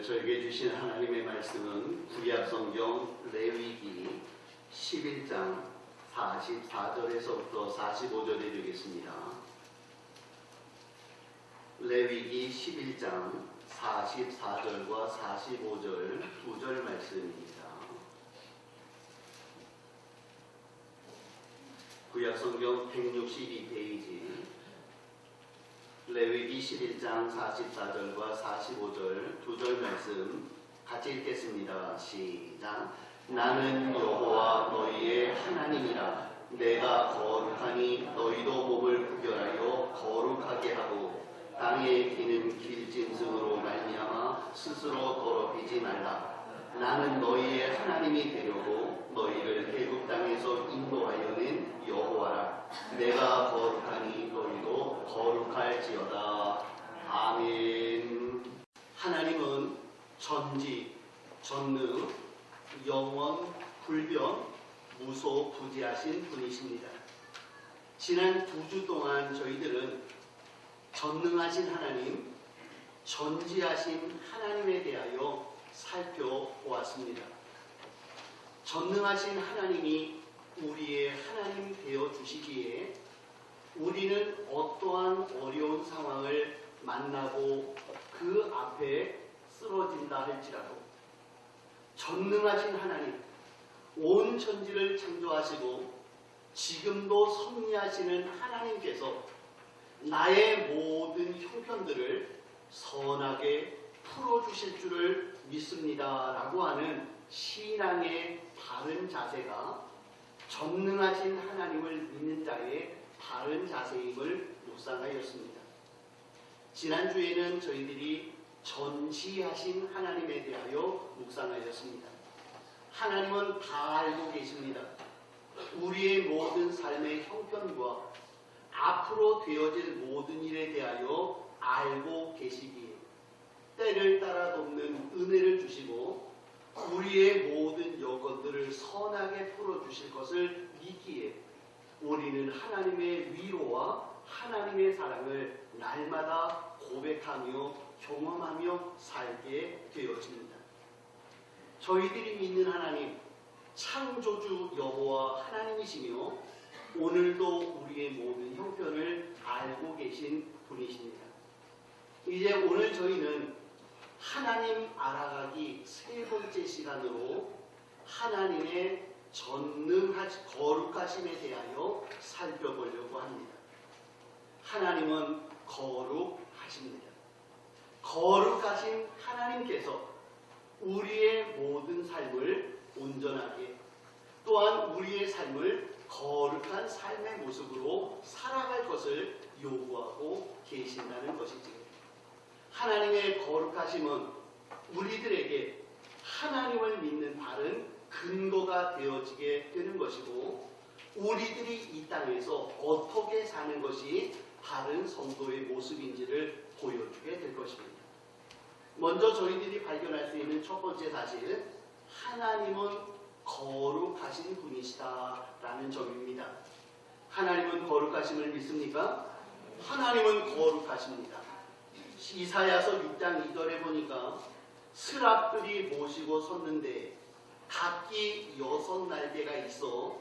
오늘 저에게 주신 하나님의 말씀은 구약성경 레위기 11장 44절에서부터 45절이 되겠습니다. 레위기 11장 44절과 45절 두 절 말씀입니다. 구약성경 162페이지 레위기 11장 44절과 45절 두 절 말씀 같이 읽겠습니다. 시작. 나는 여호와 너희의 하나님이라. 내가 거룩하니 너희도 몸을 구별하여 거룩하게 하고 땅에 기는 길짐승으로 말미암아 스스로 더럽히지 말라. 나는 너희의 하나님이 되려고 너희를 애굽 땅에서 인도하여낸 여호와라. 내가 거룩하니 너희도 거룩할지어다. 아멘. 하나님은 전지, 전능, 영원, 불변, 무소부지하신 분이십니다. 지난 2주 동안 저희들은 전능하신 하나님, 전지하신 하나님에 대하여 살펴보았습니다. 전능하신 하나님이 우리의 하나님 되어 주시기에 우리는 어떠한 어려운 상황을 만나고 그 앞에 쓰러진다 할지라도 전능하신 하나님, 온 천지를 창조하시고 지금도 섭리하시는 하나님께서 나의 모든 형편들을 선하게 풀어주실 줄을 믿습니다 라고 하는 신앙의 바른 자세가 전능하신 하나님을 믿는 자의 바른 자세임을 묵상하였습니다. 지난주에는 저희들이 전지하신 하나님에 대하여 묵상하였습니다. 하나님은 다 알고 계십니다. 우리의 모든 삶의 형편과 앞으로 되어질 모든 일에 대하여 알고 계시기에 때를 따라 돕는 은혜를 주시고 우리의 모든 여건들을 선하게 풀어주실 것을 믿기에 우리는 하나님의 위로와 하나님의 사랑을 날마다 고백하며 경험하며 살게 되어집니다. 저희들이 믿는 하나님, 창조주 여호와 하나님이시며 오늘도 우리의 모든 형편을 알고 계신 분이십니다. 이제 오늘 저희는 하나님 알아가기 3번째 시간으로 하나님의 거룩하심에 대하여 살펴보려고 합니다. 하나님은 거룩하십니다. 거룩하신 하나님께서 우리의 모든 삶을 온전하게 또한 우리의 삶을 거룩한 삶의 모습으로 살아갈 것을 요구하고 계신다는 것이지요. 하나님의 거룩하심은 우리들에게 하나님을 믿는 바른 근거가 되어지게 되는 것이고 우리들이 이 땅에서 어떻게 사는 것이 바른 성도의 모습인지를 보여주게 될 것입니다. 먼저 저희들이 발견할 수 있는 첫 번째 사실은 하나님은 거룩하신 분이시다라는 점입니다. 하나님은 거룩하심을 믿습니까? 하나님은 거룩하십니다. 이사야서 6장 2절에 보니까 스랍들이 모시고 섰는데 각기 6날개가 있어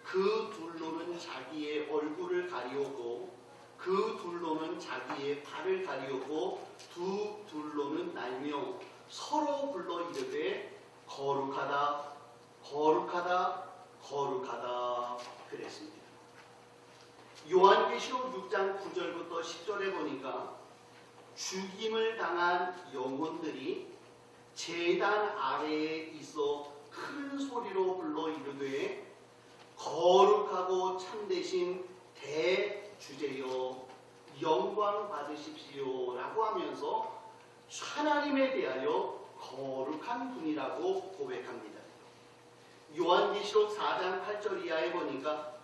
그 둘로는 자기의 얼굴을 가리우고 그 둘로는 자기의 발을 가리우고 두 둘로는 날며 서로 불러 이르되 거룩하다 거룩하다 거룩하다 그랬습니다. 요한계시록 6장 9절부터 10절에 보니까 죽임을 당한 영혼들이 제단 아래에 있어 큰 소리로 불러 이르되 거룩하고 참되신 대주제여 영광 받으십시오 라고 하면서 하나님에 대하여 거룩한 분이라고 고백합니다. 요한계시록 4장 8절 이하에 보니까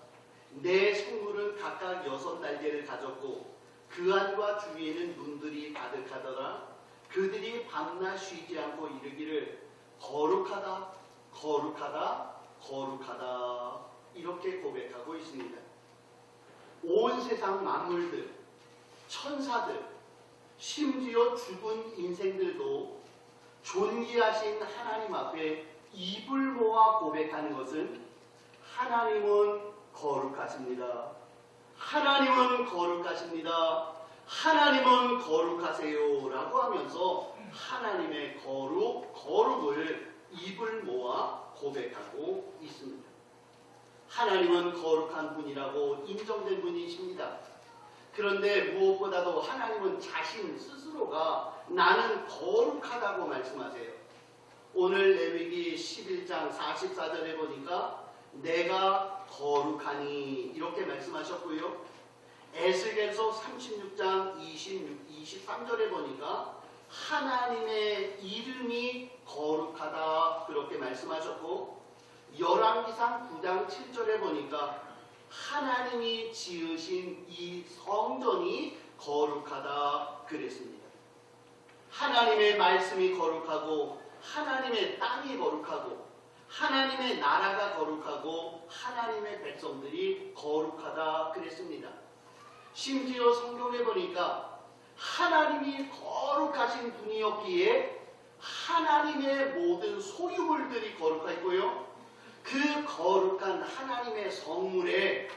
내 생물은 각각 6날개를 가졌고 그 안과 주위에는 눈들이 가득하더라. 그들이 밤낮 쉬지 않고 이르기를 거룩하다 거룩하다 거룩하다 이렇게 고백하고 있습니다. 온 세상 만물들, 천사들, 심지어 죽은 인생들도 존귀하신 하나님 앞에 입을 모아 고백하는 것은 하나님은 거룩하십니다. 하나님은 거룩하십니다. 하나님은 거룩하세요 라고 하면서 하나님의 거룩을 입을 모아 고백하고 있습니다. 하나님은 거룩한 분이라고 인정된 분이십니다. 그런데 무엇보다도 하나님은 자신 스스로가 나는 거룩하다고 말씀하세요. 오늘 레위기 11장 44절에 보니까 내가 거룩하니 이렇게 말씀하셨고요. 에스겔서 36장 23절에 보니까 하나님의 이름이 거룩하다 그렇게 말씀하셨고, 열왕기상 9장 7절에 보니까 하나님이 지으신 이 성전이 거룩하다 그랬습니다. 하나님의 말씀이 거룩하고 하나님의 땅이 거룩하고 하나님의 나라가 거룩하고 하나님의 백성들이 거룩하다 그랬습니다. 심지어 성경에 보니까 하나님이 거룩하신 분이었기에 하나님의 모든 소유물들이 거룩했고요. 그 거룩한 하나님의 성물에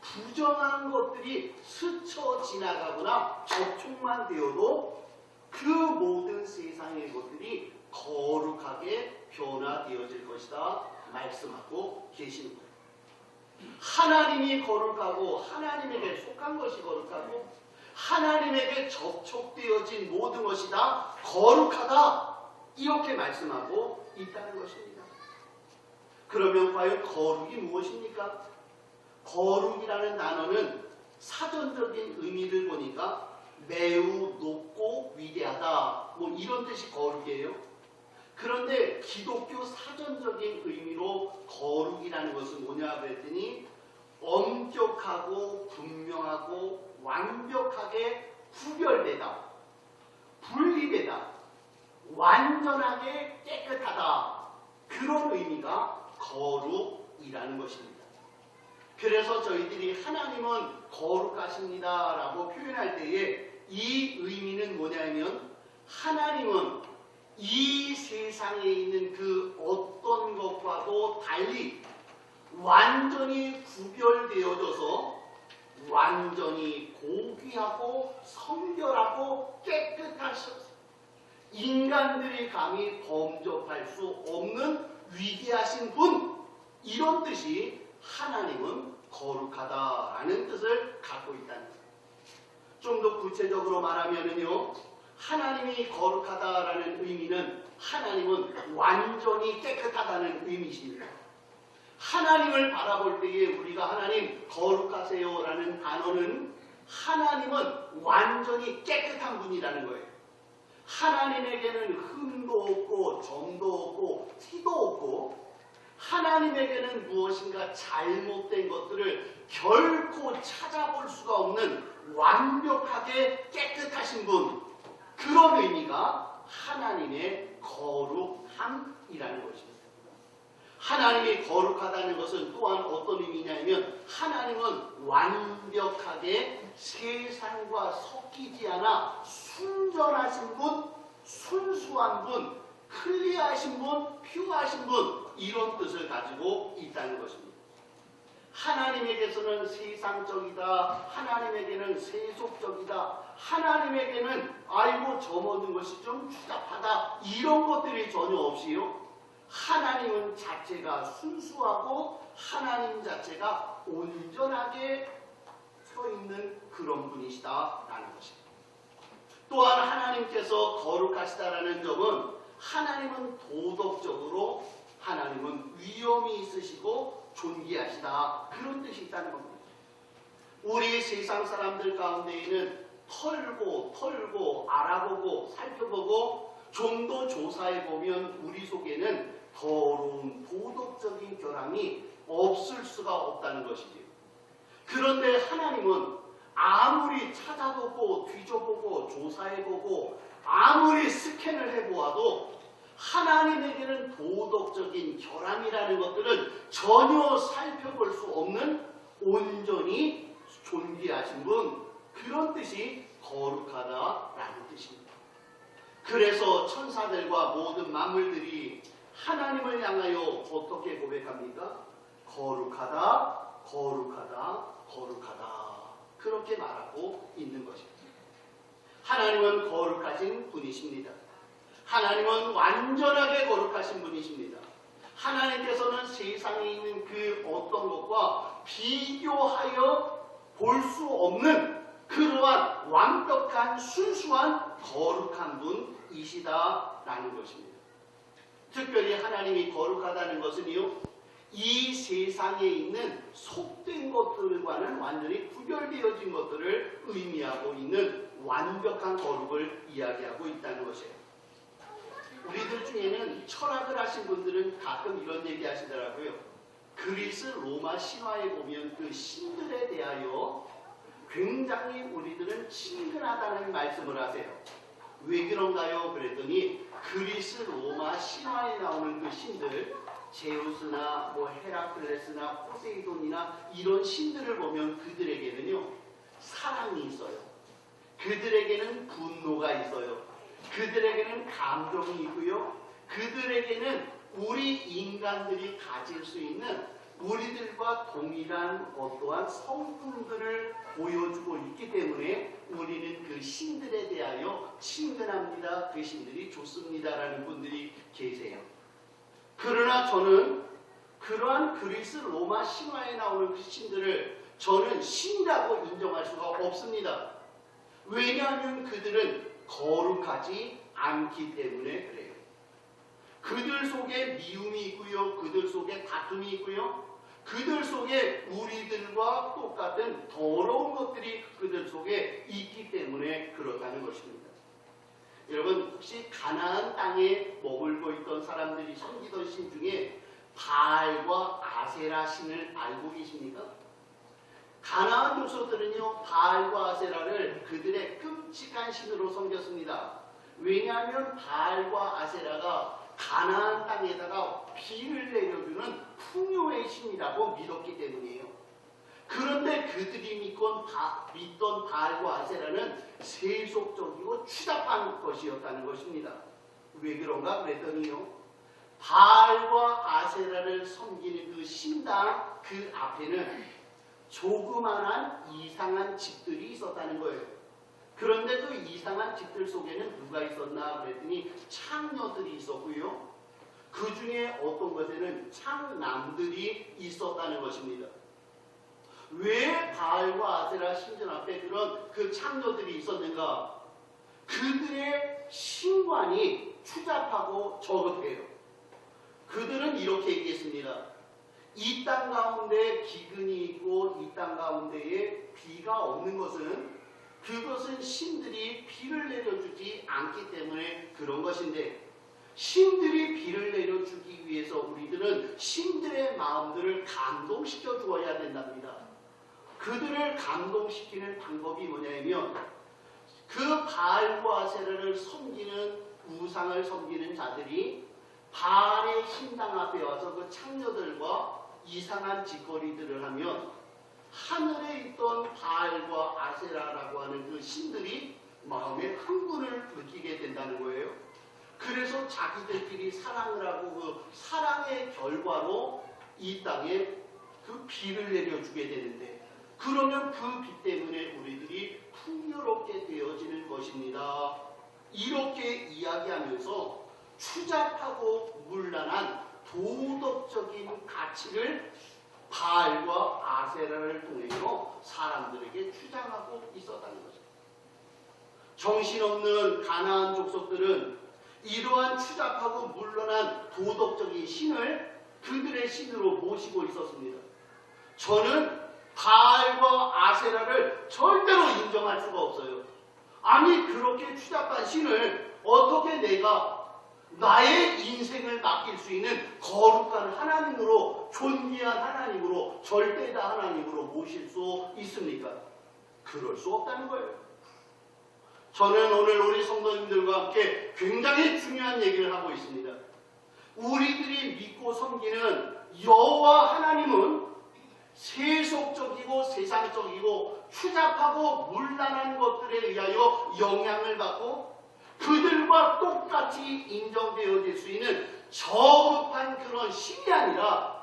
부정한 것들이 스쳐 지나가거나 접촉만 되어도 그 모든 세상의 것들이 거룩하게 변화되어질 것이다 말씀하고 계시는 거예요. 하나님이 거룩하고 하나님에게 속한 것이 거룩하고 하나님에게 접촉되어진 모든 것이 다 거룩하다 이렇게 말씀하고 있다는 것입니다. 그러면 과연 거룩이 무엇입니까? 거룩이라는 단어는 사전적인 의미를 보니까 매우 높고 위대하다 뭐 이런 뜻이 거룩이에요. 그런데 기독교 사전적인 의미로 거룩이라는 것은 뭐냐 그랬더니 엄격하고 분명하고 완벽하게 구별되다, 분리되다, 완전하게 깨끗하다 그런 의미가 거룩이라는 것입니다. 그래서 저희들이 하나님은 거룩하십니다 라고 표현할 때에 이 의미는 뭐냐면 하나님은 이 세상에 있는 그 어떤 것과도 달리 완전히 구별되어져서 완전히 고귀하고 성결하고 깨끗하셔서 인간들이 감히 범접할 수 없는 위대하신 분 이런 뜻이 하나님은 거룩하다라는 뜻을 갖고 있다는 거예요. 좀 더 구체적으로 말하면요, 하나님이 거룩하다라는 의미는 하나님은 완전히 깨끗하다는 의미십니다. 하나님을 바라볼 때에 우리가 하나님 거룩하세요라는 단어는 하나님은 완전히 깨끗한 분이라는 거예요. 하나님에게는 흠도 없고 점도 없고 티도 없고 하나님에게는 무엇인가 잘못된 것들을 결코 찾아볼 수가 없는 완벽하게 깨끗하신 분, 그런 의미가 하나님의 거룩함이라는 것입니다. 하나님이 거룩하다는 것은 또한 어떤 의미냐면 하나님은 완벽하게 세상과 섞이지 않아 순전하신 분, 순수한 분, 클리어하신 분, 퓨어하신 분 이런 뜻을 가지고 있다는 것입니다. 하나님에게서는 세상적이다, 하나님에게는 세속적이다, 하나님에게는 알고 저먹는 것이 좀 추잡하다 이런 것들이 전혀 없이요, 하나님은 자체가 순수하고 하나님 자체가 온전하게 서 있는 그런 분이시다라는 것입니다. 또한 하나님께서 거룩하시다라는 점은 하나님은 도덕적으로 하나님은 위엄이 있으시고 존귀하시다 그런 뜻이 있다는 겁니다. 우리 세상 사람들 가운데에는 털고 알아보고 살펴보고 좀 더 조사해보면 우리 속에는 더러운 도덕적인 결함이 없을 수가 없다는 것이지요. 그런데 하나님은 아무리 찾아보고 뒤져보고 조사해보고 아무리 스캔을 해보아도 하나님에게는 도덕적인 결함이라는 것들은 전혀 살펴볼 수 없는 온전히 존귀하신 분, 그런 뜻이 거룩하다라는 뜻입니다. 그래서 천사들과 모든 만물들이 하나님을 향하여 어떻게 고백합니까? 거룩하다, 거룩하다, 거룩하다. 그렇게 말하고 있는 것입니다. 하나님은 거룩하신 분이십니다. 하나님은 완전하게 거룩하신 분이십니다. 하나님께서는 세상에 있는 그 어떤 것과 비교하여 볼 수 없는 그러한 완벽한 순수한 거룩한 분이시다라는 것입니다. 특별히 하나님이 거룩하다는 것은요, 이 세상에 있는 속된 것들과는 완전히 구별되어진 것들을 의미하고 있는 완벽한 거룩을 이야기하고 있다는 것이에요. 우리들 중에는 철학을 하신 분들은 가끔 이런 얘기 하시더라고요. 그리스 로마 신화에 보면 그 신들에 대하여 굉장히 우리들은 친근하다는 말씀을 하세요. 왜 그런가요? 그랬더니 그리스 로마 신화에 나오는 그 신들, 제우스나 뭐 헤라클레스나 포세이돈이나 이런 신들을 보면 그들에게는요, 사랑이 있어요. 그들에게는 분노가 있어요. 그들에게는 감정이 있고요. 그들에게는 우리 인간들이 가질 수 있는 우리들과 동일한 어떠한 성품들을 보여주고 있기 때문에 우리는 그 신들에 대하여 친근합니다. 그 신들이 좋습니다라는 분들이 계세요. 그러나 저는 그러한 그리스 로마 신화에 나오는 그 신들을 저는 신이라고 인정할 수가 없습니다. 왜냐하면 그들은 거룩하지 않기 때문에 그래요. 그들 속에 미움이 있고요. 그들 속에 다툼이 있고요. 그들 속에 우리들과 똑같은 더러운 것들이 그들 속에 있기 때문에 그렇다는 것입니다. 여러분, 혹시 가나안 땅에 머물고 있던 사람들이 섬기던 신 중에 바알과 아세라 신을 알고 계십니까? 가나안 족속들은요, 바알과 아세라를 그들의 끔찍한 신으로 섬겼습니다. 왜냐하면 바알과 아세라가 가나안 땅에다가 비를 내려주는 풍요의 신이라고 믿었기 때문이에요. 그런데 그들이 믿던 바알과 아세라는 세속적이고 추잡한 것이었다는 것입니다. 왜 그런가 그랬더니요, 바알과 아세라를 섬기는 그 신당 그 앞에는 조그만한 이상한 집들이 있었다는 거예요. 그런데 그 이상한 집들 속에는 누가 있었나 그랬더니 창녀들이 있었고요. 그 중에 어떤 것에는 창남들이 있었다는 것입니다. 왜 바알과 아세라 신전 앞에 그런 그 창녀들이 있었는가? 그들의 신관이 추잡하고 저급해요. 그들은 이렇게 얘기했습니다. 이 땅 가운데 기근이 있고 이 땅 가운데에 비가 없는 것은 그것은 신들이 비를 내려주지 않기 때문에 그런 것인데, 신들이 비를 내려주기 위해서 우리들은 신들의 마음들을 감동시켜 주어야 된답니다. 그들을 감동시키는 방법이 뭐냐면 그 바알과 아세라를 섬기는 우상을 섬기는 자들이 바알의 신당 앞에 와서 그 창녀들과 이상한 짓거리들을 하면 하늘에 있던 바알과 아세라라고 하는 그 신들이 마음에 흥분을 느끼게 된다는 거예요. 그래서 자기들끼리 사랑을 하고 그 사랑의 결과로 이 땅에 그 비를 내려주게 되는데, 그러면 그 비 때문에 우리들이 풍요롭게 되어지는 것입니다. 이렇게 이야기하면서 추잡하고 문란한 도덕적인 가치를 바알과 아세라를 통해서 사람들에게 주장하고 있었다는 거죠. 정신없는 가나안 족속들은 이러한 추잡하고 문란한 도덕적인 신을 그들의 신으로 모시고 있었습니다. 저는 바알과 아세라를 절대로 인정할 수가 없어요. 아니, 그렇게 추잡한 신을 어떻게 내가 나의 인생을 맡길 수 있는 거룩한 하나님으로, 존귀한 하나님으로, 절대다 하나님으로 모실 수 있습니까? 그럴 수 없다는 거예요. 저는 오늘 우리 성도님들과 함께 굉장히 중요한 얘기를 하고 있습니다. 우리들이 믿고 섬기는 여호와 하나님은 세속적이고 세상적이고 추잡하고 문란한 것들에 의하여 영향을 받고, 그들과 똑같이 인정되어질 수 있는 저급한 그런 신이 아니라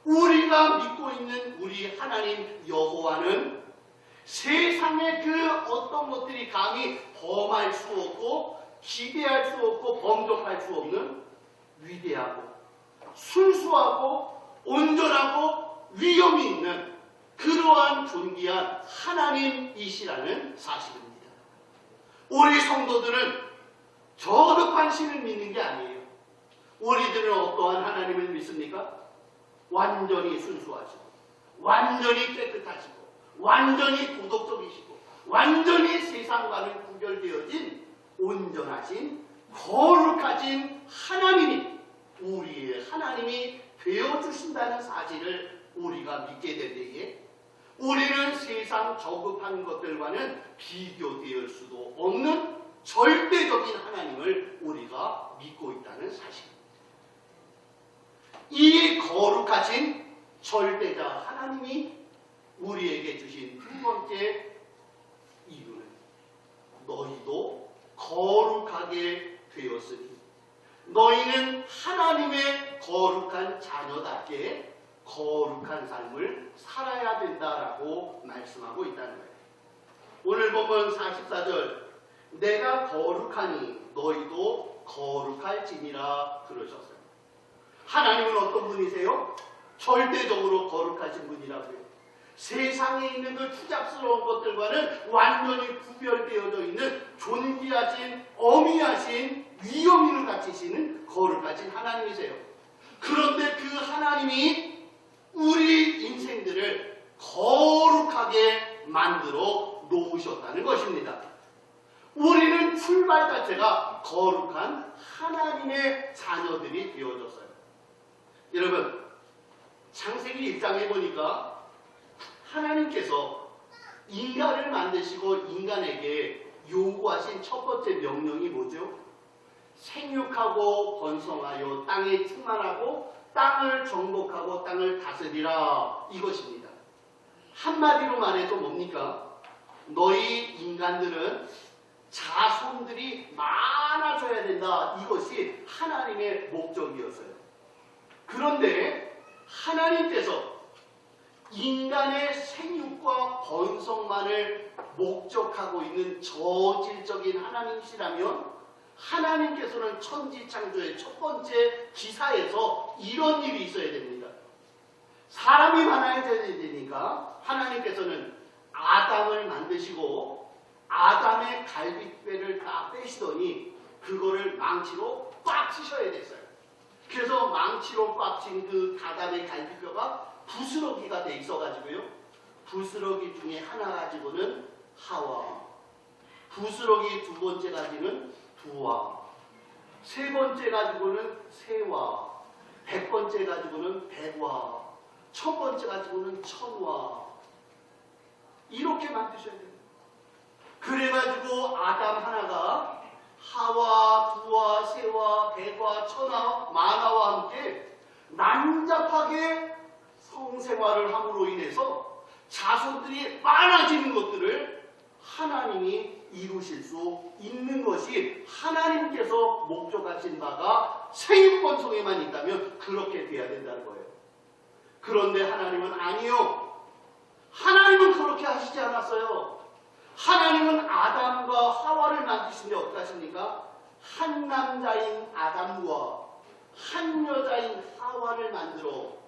우리가 믿고 있는 우리 하나님 여호와는 세상의 그 어떤 것들이 감히 범할 수 없고 기대할 수 없고 범접할 수 없는 위대하고 순수하고 온전하고 위엄이 있는 그러한 존귀한 하나님이시라는 사실입니다. 우리 성도들은 저급한 신을 믿는 게 아니에요. 우리들은 어떠한 하나님을 믿습니까? 완전히 순수하시고 완전히 깨끗하시고 완전히 도덕적이시고 완전히 세상과는 구별되어진 온전하신 거룩하신 하나님이 우리의 하나님이 되어주신다는 사실을 우리가 믿게 될 때에 우리는 세상 저급한 것들과는 비교될 수도 없는 절대적인 하나님을 우리가 믿고 있다는 사실입니다. 이 거룩하신 절대자 하나님이 우리에게 주신 두 번째 이유는 너희도 거룩하게 되었으니 너희는 하나님의 거룩한 자녀답게 거룩한 삶을 살아야 된다라고 말씀하고 있다는 거예요. 오늘 보면 44절 내가 거룩하니 너희도 거룩할지니라 그러셨어요. 하나님은 어떤 분이세요? 절대적으로 거룩하신 분이라고요. 세상에 있는 그 추잡스러운 것들과는 완전히 구별되어져 있는 존귀하신 어미하신 위엄을 갖추시는 거룩하신 하나님이세요. 그런데 그 하나님이 우리 인생들을 거룩하게 만들어 놓으셨다는 것입니다. 우리는 출발 자체가 거룩한 하나님의 자녀들이 되어졌어요. 여러분, 창세기 1장에 보니까 하나님께서 인간을 만드시고 인간에게 요구하신 첫 번째 명령이 뭐죠? 생육하고 번성하여 땅에 충만하고 땅을 정복하고 땅을 다스리라 이것입니다. 한마디로 말해도 뭡니까? 너희 인간들은 자손들이 많아져야 된다. 이것이 하나님의 목적이었어요. 그런데 하나님께서 인간의 생육과 번성만을 목적하고 있는 저질적인 하나님이시라면 하나님께서는 천지창조의 첫 번째 기사에서 이런 일이 있어야 됩니다. 사람이 많아져야 되니까 하나님께서는 아담을 만드시고 아담의 갈비뼈를 다 빼시더니 그거를 망치로 꽉 치셔야 됐어요. 그래서 망치로 꽉 친 그 아담의 갈비뼈가 부스러기가 돼 있어가지고요. 부스러기 중에 하나 가지고는 하와, 부스러기 두 번째 가지고는 두와, 세 번째 가지고는 세와, 100번째 가지고는 백와, 1000번째 가지고는 천와. 이렇게 만드셔야 돼요. 그래가지고 아담 하나가 하와, 두와, 세와, 백와, 천와, 만화와 함께 난잡하게 성생활을 함으로 인해서 자손들이 많아지는 것들을 하나님이 이루실 수 있는 것이 하나님께서 목적하신 바가 생육번성에만 있다면 그렇게 돼야 된다는 거예요. 그런데 하나님은 아니요. 하나님은 그렇게 하시지 않았어요. 하나님은 아담과 하와를 만드신 데 어떻게 하십니까? 한 남자인 아담과 한 여자인 하와를 만들어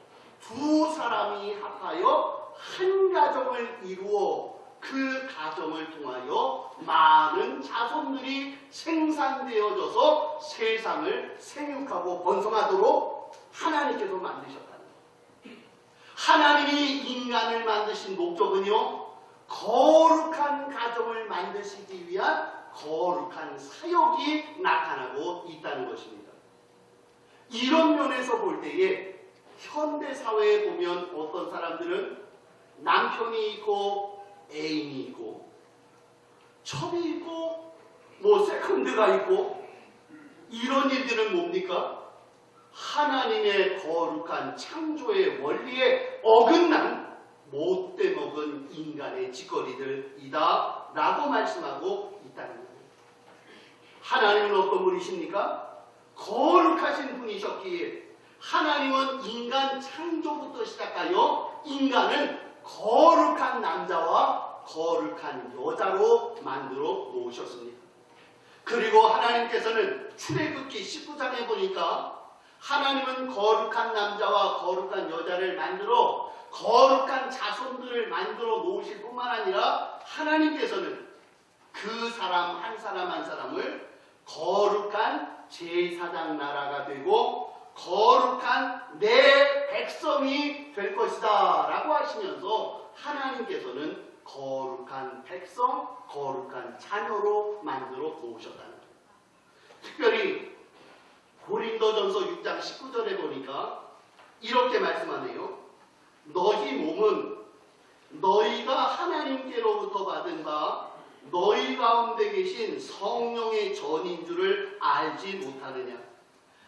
두 사람이 합하여 한 가정을 이루어 그 가정을 통하여 많은 자손들이 생산되어져서 세상을 생육하고 번성하도록 하나님께서 만드셨다는 거예요. 하나님이 인간을 만드신 목적은요, 거룩한 가정을 만드시기 위한 거룩한 사역이 나타나고 있다는 것입니다. 이런 면에서 볼 때에 현대 사회에 보면 어떤 사람들은 남편이 있고 애인이 있고 첩이 있고 뭐 세컨드가 있고 이런 일들은 뭡니까? 하나님의 거룩한 창조의 원리에 어긋난 못돼 먹은 인간의 짓거리들이다 라고 말씀하고 있다는 거예요. 하나님은 어떤 분이십니까? 거룩하신 분이셨기에 하나님은 인간 창조부터 시작하여 인간은 거룩한 남자와 거룩한 여자로 만들어 놓으셨습니다. 그리고 하나님께서는 출애굽기 19장에 보니까 하나님은 거룩한 남자와 거룩한 여자를 만들어 거룩한 자손들을 만들어 놓으실 뿐만 아니라 하나님께서는 그 사람 한 사람을 거룩한 제사장 나라가 되고 거룩한 내 백성이 될 것이다 라고 하시면서 하나님께서는 거룩한 백성, 거룩한 자녀로 만들어 놓으셨다는 거예요. 특별히 고린도전서 6장 19절에 보니까 이렇게 말씀하네요. 너희 몸은 너희가 하나님께로부터 받은 바 너희 가운데 계신 성령의 전인 줄을 알지 못하느냐.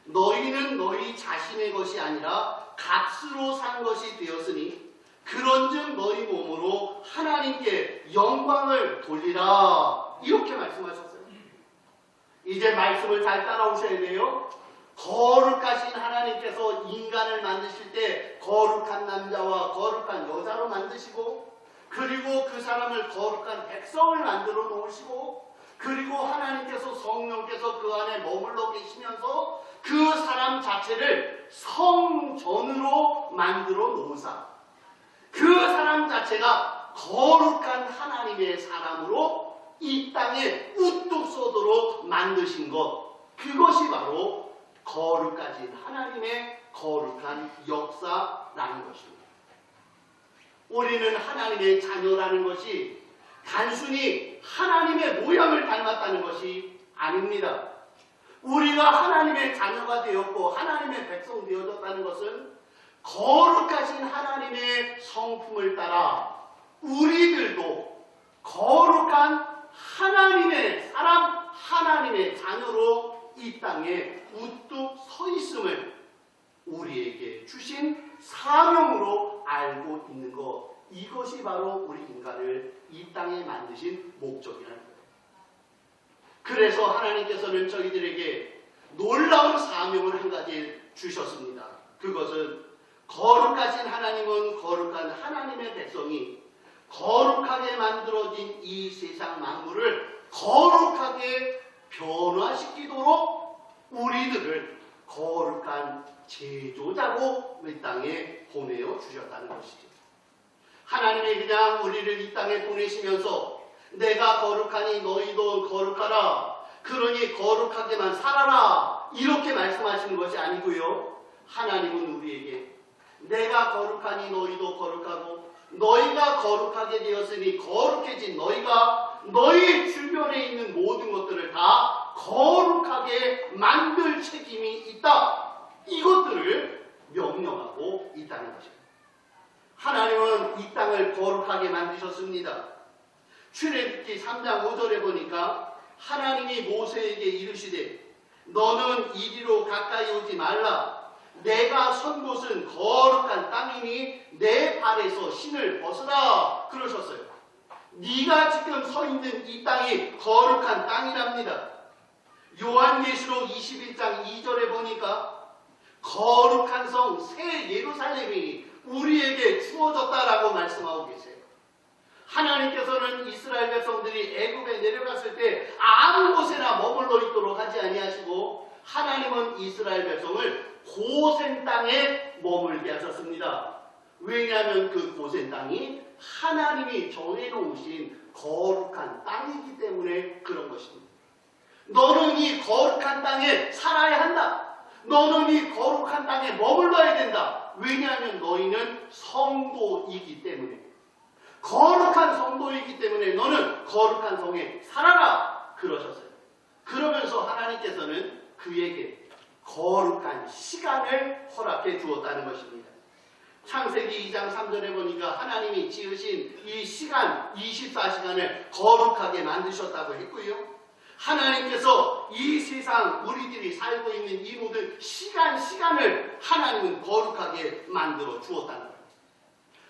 너희는 너희 자신의 것이 아니라 값으로 산 것이 되었으니 그런즉 너희 몸으로 하나님께 영광을 돌리라. 이렇게 말씀하셨어요. 이제 말씀을 잘 따라오셔야 돼요. 거룩하신 하나님께서 인간을 만드실 때 거룩한 남자와 거룩한 여자로 만드시고 그리고 그 사람을 거룩한 백성을 만들어 놓으시고 그리고 하나님께서 성령께서 그 안에 머물러 계시면서 그 사람 자체를 성전으로 만들어 놓으사 그 사람 자체가 거룩한 하나님의 사람으로 이 땅에 우뚝 서도록 만드신 것, 그것이 바로 거룩하신 하나님의 거룩한 역사라는 것입니다. 우리는 하나님의 자녀라는 것이 단순히 하나님의 모양을 닮았다는 것이 아닙니다. 우리가 하나님의 자녀가 되었고 하나님의 백성 되어졌다는 것은 거룩하신 하나님의 성품을 따라 우리들도 거룩한 하나님의 사람, 하나님의 자녀로 이 땅에 우뚝 서 있음을 우리에게 주신 사명으로 알고 있는 것, 이것이 바로 우리 인간을 이 땅에 만드신 목적이라는 거예요. 그래서 하나님께서는 저희들에게 놀라운 사명을 한 가지 주셨습니다. 그것은 거룩하신 하나님은 거룩한 하나님의 백성이 거룩하게 만들어진 이 세상 만물을 거룩하게 변화시키도록 우리들을 거룩한 제조자로 이 땅에 보내어 주셨다는 것이죠. 하나님이 그냥 우리를 이 땅에 보내시면서 내가 거룩하니 너희도 거룩하라, 그러니 거룩하게만 살아라, 이렇게 말씀하시는 것이 아니고요. 하나님은 우리에게 내가 거룩하니 너희도 거룩하고 너희가 거룩하게 되었으니 거룩해진 너희가 너희 주변에 있는 모든 것들을 다 거룩하게 만들 책임이 있다. 이것들을 명령하고 있다는 것입니다. 하나님은 이 땅을 거룩하게 만드셨습니다. 출애굽기 3장 5절에 보니까 하나님이 모세에게 이르시되 너는 이리로 가까이 오지 말라. 내가 선 곳은 거룩한 땅이니 내 발에서 신을 벗으라 그러셨어요. 네가 지금 서 있는 이 땅이 거룩한 땅이랍니다. 요한계시록 21장 2절에 보니까 거룩한 성 새 예루살렘이 우리에게 주어졌다라고 말씀하고 계세요. 하나님께서는 이스라엘 백성들이 애굽에 내려갔을 때 아무 곳에나 머물러 있도록 하지 아니하시고 하나님은 이스라엘 백성을 고센 땅에 머물게 하셨습니다. 왜냐하면 그 고센 땅이 하나님이 정해놓으신 거룩한 땅이기 때문에 그런 것입니다. 너는 이 거룩한 땅에 살아야 한다. 너는 이 거룩한 땅에 머물러야 된다. 왜냐하면 너희는 성도이기 때문에, 거룩한 성도이기 때문에 너는 거룩한 성에 살아라 그러셨어요. 그러면서 하나님께서는 그에게 거룩한 시간을 허락해 주었다는 것입니다. 창세기 2장 3절에 보니까 하나님이 지으신 이 시간 24시간을 거룩하게 만드셨다고 했고요. 하나님께서 이 세상 우리들이 살고 있는 이 모든 시간을 하나님은 거룩하게 만들어 주었다는 거예요.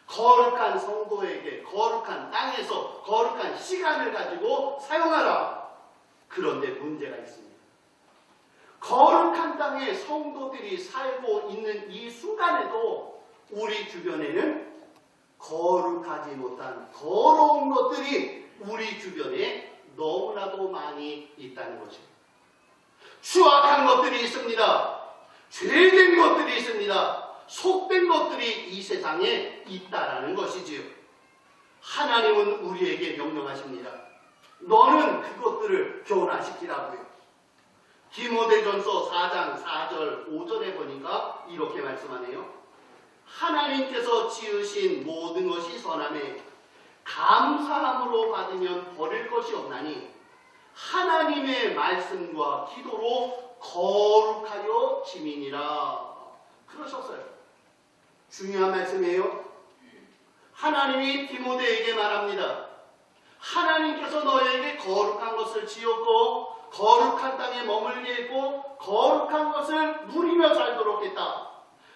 거룩한 성도에게 거룩한 땅에서 거룩한 시간을 가지고 사용하라. 그런데 문제가 있습니다. 거룩한 땅에 성도들이 살고 있는 이 순간에도 우리 주변에는 거룩하지 못한 더러운 것들이 우리 주변에 너무나도 많이 있다는 것입니다. 추악한 것들이 있습니다. 죄된 것들이 있습니다. 속된 것들이 이 세상에 있다라는 것이지요. 하나님은 우리에게 명령하십니다. 너는 그것들을 변화시키라고요. 디모데전서 4장 4절 5절에 보니까 이렇게 말씀하네요. 하나님께서 지으신 모든 것이 선하매 감사함으로 받으면 버릴 것이 없나니 하나님의 말씀과 기도로 거룩하여 지민이라. 그러셨어요. 중요한 말씀이에요. 하나님이 디모데에게 말합니다. 하나님께서 너에게 거룩한 것을 지었고 거룩한 땅에 머물게 했고 거룩한 것을 누리며 살도록 했다.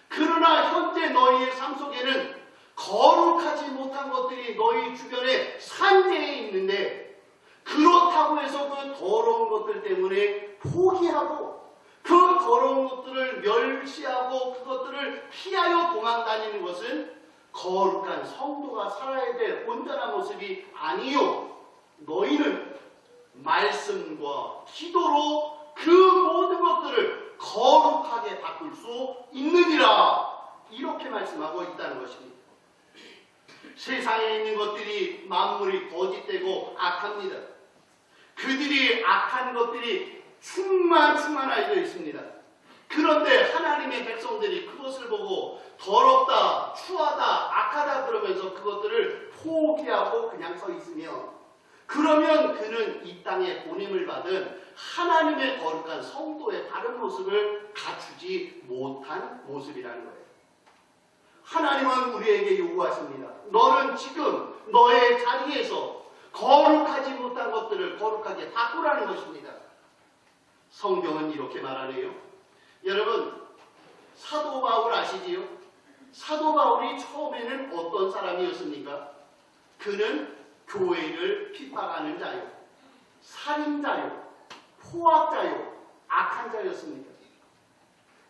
그러나 현재 너희의 삶 속에는 거룩하지 못한 것들이 너희 주변에 산재해 있는데 그렇다고 해서 그 더러운 것들 때문에 포기하고 그 더러운 것들을 멸시하고 그것들을 피하여 도망다니는 것은 거룩한 성도가 살아야 될 온전한 모습이 아니요. 너희는 말씀과 기도로 그 모든 것들을 거룩하게 바꿀 수 있느니라. 이렇게 말씀하고 있다는 것입니다. 세상에 있는 것들이 만물이 거짓되고 악합니다. 그들이 악한 것들이 충만하여 있습니다. 그런데 하나님의 백성들이 그것을 보고 더럽다, 추하다, 악하다 그러면서 그것들을 포기하고 그냥 서 있으면 그러면 그는 이 땅에 보냄을 받은 하나님의 거룩한 성도의 다른 모습을 갖추지 못한 모습이라는 거예요. 하나님은 우리에게 요구하십니다. 너는 지금 너의 자리에서 거룩하지 못한 것들을 거룩하게 바꾸라는 것입니다. 성경은 이렇게 말하네요. 여러분, 사도 바울 아시지요? 사도 바울이 처음에는 어떤 사람이었습니까? 그는 교회를 핍박하는 자요, 살인자요, 포악자요, 악한 자였습니다.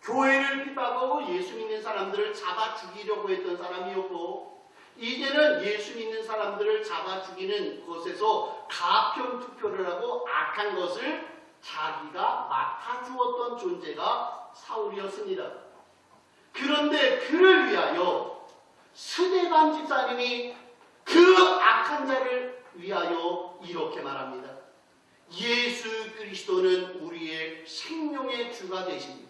교회를 핍박하고 예수 믿는 사람들을 잡아 죽이려고 했던 사람이었고 이제는 예수 믿는 사람들을 잡아 죽이는 것에서 가평 투표를 하고 악한 것을 자기가 맡아주었던 존재가 사울이었습니다. 그런데 그를 위하여 스데반 집사님이 그 악한 자를 위하여 이렇게 말합니다. 예수 그리스도는 우리의 생명의 주가 되십니다.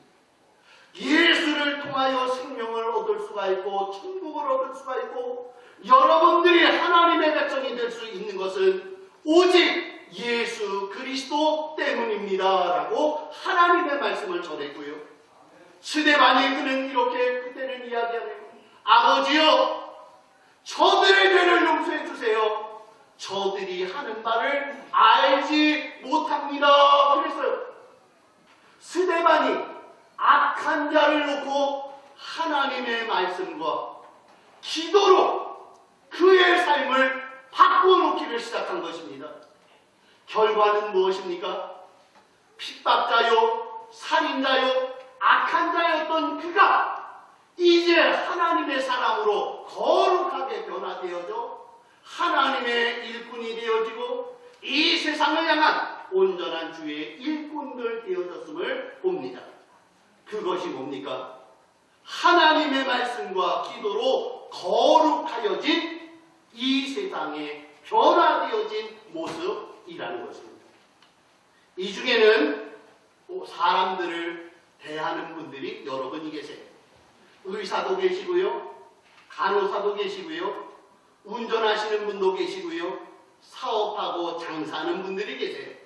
예수를 통하여 생명을 얻을 수가 있고 천국을 얻을 수가 있고 여러분들이 하나님의 백성이 될 수 있는 것은 오직 예수 그리스도 때문입니다. 라고 하나님의 말씀을 전했고요. 스데반이 그는 이렇게 그때는 이야기하네요. 아버지여, 저들의 죄를 용서해 주세요. 저들이 하는 바를 알지 못합니다. 그랬어요. 스데반이 악한 자를 놓고 하나님의 말씀과 기도로 그의 삶을 바꿔놓기를 시작한 것입니다. 결과는 무엇입니까? 핍박자요, 살인자요, 악한 자였던 그가 이제 하나님의 사람으로 거룩하게 변화되어져 하나님의 일꾼이 되어지고 이 세상을 향한 온전한 주의 일꾼들 되어졌음을 봅니다. 그것이 뭡니까? 하나님의 말씀과 기도로 거룩하여진 이 세상에 변화되어진 모습이라는 것입니다. 이 중에는 사람들을 대하는 분들이 여러분이 계세요. 의사도 계시고요, 간호사도 계시고요, 운전하시는 분도 계시고요, 사업하고 장사하는 분들이 계세요.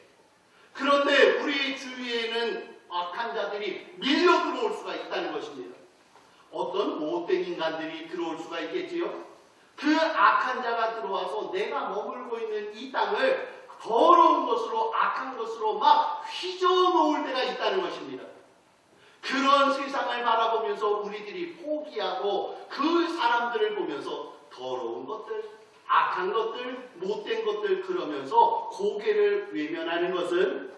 그런데 우리 주위에는 악한 자들이 밀려 들어올 수가 있다는 것입니다. 어떤 못된 인간들이 들어올 수가 있겠지요. 그 악한 자가 들어와서 내가 머물고 있는 이 땅을 더러운 것으로 악한 것으로 막 휘저어놓을 때가 있다는 것입니다. 그런 세상을 바라보면서 우리들이 포기하고 그 사람들을 보면서 더러운 것들, 악한 것들, 못된 것들 그러면서 고개를 외면하는 것은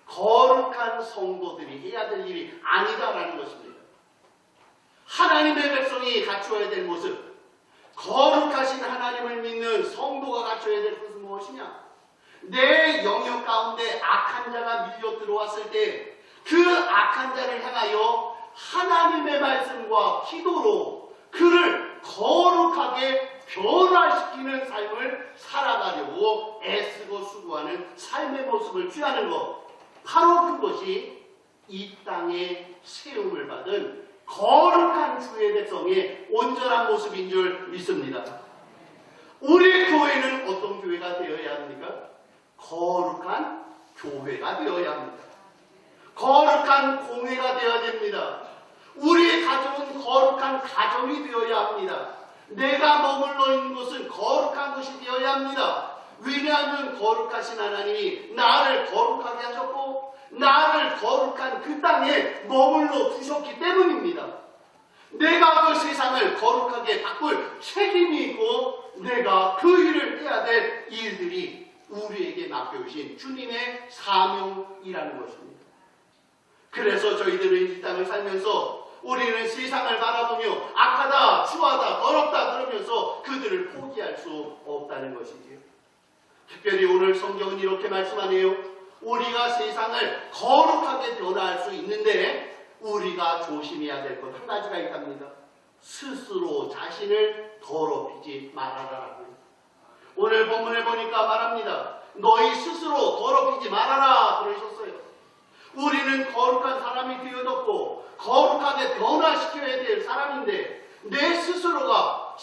거룩한 성도들이 해야 될 일이 아니다라는 것입니다. 하나님의 백성이 갖추어야 될 모습, 거룩하신 하나님을 믿는 성도가 갖춰야 될 것은 무엇이냐? 내 영역 가운데 악한 자가 밀려 들어왔을 때 그 악한 자를 향하여 하나님의 말씀과 기도로 그를 거룩하게 변화시키는 삶을 살아가려고 애쓰고 수고하는 삶의 모습을 취하는 것, 바로 그것이 이 땅에 세움을 받은 거룩한 주의 백성의 온전한 모습인 줄 믿습니다. 우리 교회는 어떤 교회가 되어야 합니까? 거룩한 교회가 되어야 합니다. 거룩한 공회가 되어야 됩니다. 우리의 가정은 거룩한 가정이 되어야 합니다. 내가 머물러 있는 곳은 거룩한 곳이 되어야 합니다. 왜냐하면 거룩하신 하나님이 나를 거룩하게 하셨고 나를 거룩한 그 땅에 머물러 두셨기 때문입니다. 내가 그 세상을 거룩하게 바꿀 책임이 있고 내가 그 일을 해야 될 일들이 우리에게 맡겨주신 주님의 사명이라는 것입니다. 그래서 저희들은 이 땅을 살면서 우리는 세상을 바라보며 악하다, 추하다, 더럽다 그러면서 그들을 포기할 수 없다는 것이지요. 특별히 오늘 성경은 이렇게 말씀하네요. 우리가 세상을 거룩하게 변화할 수 있는데 우리가 조심해야 될 것 한 가지가 있답니다. 스스로 자신을 더럽히지 말아라라고요. 오늘 본문에 보니까 말합니다. 너희 스스로 더럽히지 말아라 그러셨어요. 우리는 거룩한 사람이 되어졌고 거룩하게 변화시켜야 될 사람인데 내 스스로가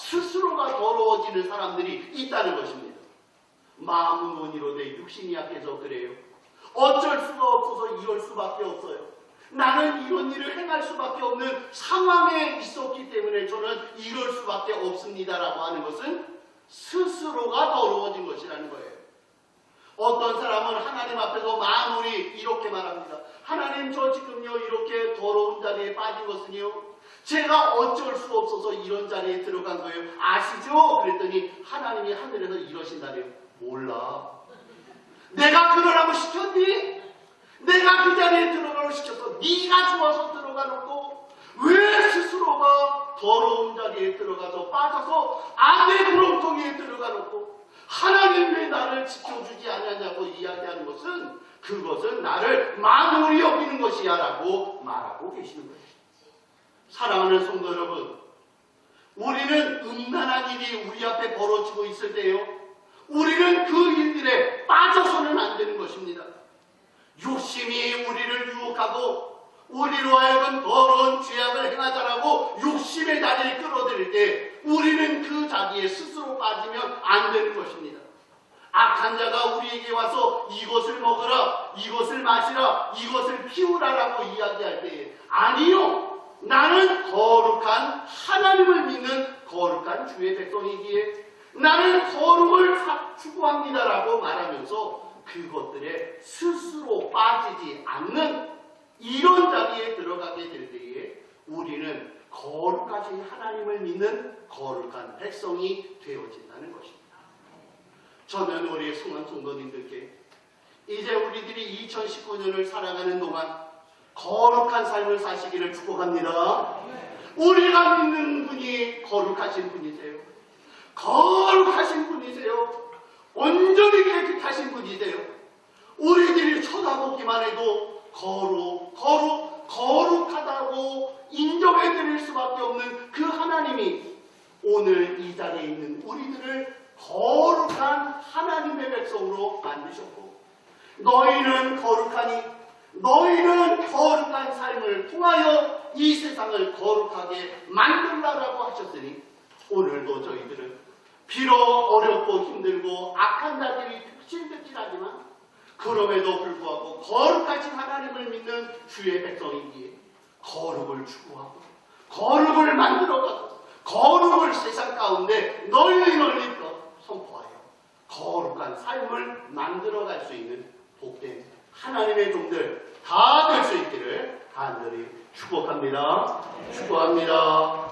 더러워지는 사람들이 있다는 것입니다. 마음은 원이로되 육신이 약해서 그래요. 어쩔 수가 없어서 이럴 수밖에 없어요. 나는 이런 일을 행할 수밖에 없는 상황에 있었기 때문에 저는 이럴 수밖에 없습니다라고 하는 것은 스스로가 더러워진 것이라는 거예요. 어떤 사람은 하나님 앞에서 만물이 이렇게 말합니다. 하나님, 저 지금요 이렇게 더러운 자리에 빠진 것은요 제가 어쩔 수 없어서 이런 자리에 들어간 거예요. 아시죠? 그랬더니 하나님이 하늘에서 이러신다네요. 몰라. 내가 그러라고 시켰니? 내가 그 자리에 들어가라고 시켰어. 네가 좋아서 들어가 놓고 왜 스스로가 더러운 자리에 들어가서 빠져서 악의 구렁텅이에 들어가 놓고 하나님 왜 나를 지켜주지 않았냐고 이야기하는 것은 그것은 나를 만물이 여기는 것이야 라고 말하고 계시는 거예요. 사랑하는 성도 여러분, 우리는 음란한 일이 우리 앞에 벌어지고 있을 때요 우리는 그 일들에 빠져서는 안 되는 것입니다. 욕심이 우리를 유혹하고 우리로 하여금 더러운 죄악을 행하자라고 욕심의 자리에 끌어들일 때 우리는 그 자리에 스스로 빠지면 안 되는 것입니다. 악한 자가 우리에게 와서 이것을 먹으라, 이것을 마시라, 이것을 피우라라고 이야기할 때 아니요, 나는 거룩한 하나님을 믿는 거룩한 주의 백성이기에 나는 거룩을 추구합니다라고 말하면서 그것들에 스스로 빠지지 않는 이런 자리에 들어가게 될 때에 우리는 거룩하신 하나님을 믿는 거룩한 백성이 되어진다는 것입니다. 저는 우리 성원 성도님들께 이제 우리들이 2019년을 살아가는 동안 거룩한 삶을 사시기를 축복합니다. 우리가 믿는 분이 거룩하신 분이세요. 거룩하신 분이세요. 온전히 깨끗하신 분이세요. 우리들이 쳐다보기만 해도 거룩하다고 인정해드릴 수밖에 없는 그 하나님이 오늘 이 자리에 있는 우리들을 거룩한 하나님의 백성으로 만드셨고 너희는 거룩하니 너희는 거룩한 삶을 통하여 이 세상을 거룩하게 만들라라고 하셨으니 오늘도 저희들은 비록 어렵고 힘들고 악한 자들이 득실득실하지만 그럼에도 불구하고 거룩하신 하나님을 믿는 주의 백성이기에 거룩을 추구하고 거룩을 만들어가고 거룩을 세상 가운데 널리 선포하여 거룩한 삶을 만들어갈 수 있는 복된 하나님의 종들 다 될 수 있기를 간절히 축복합니다. 축복합니다.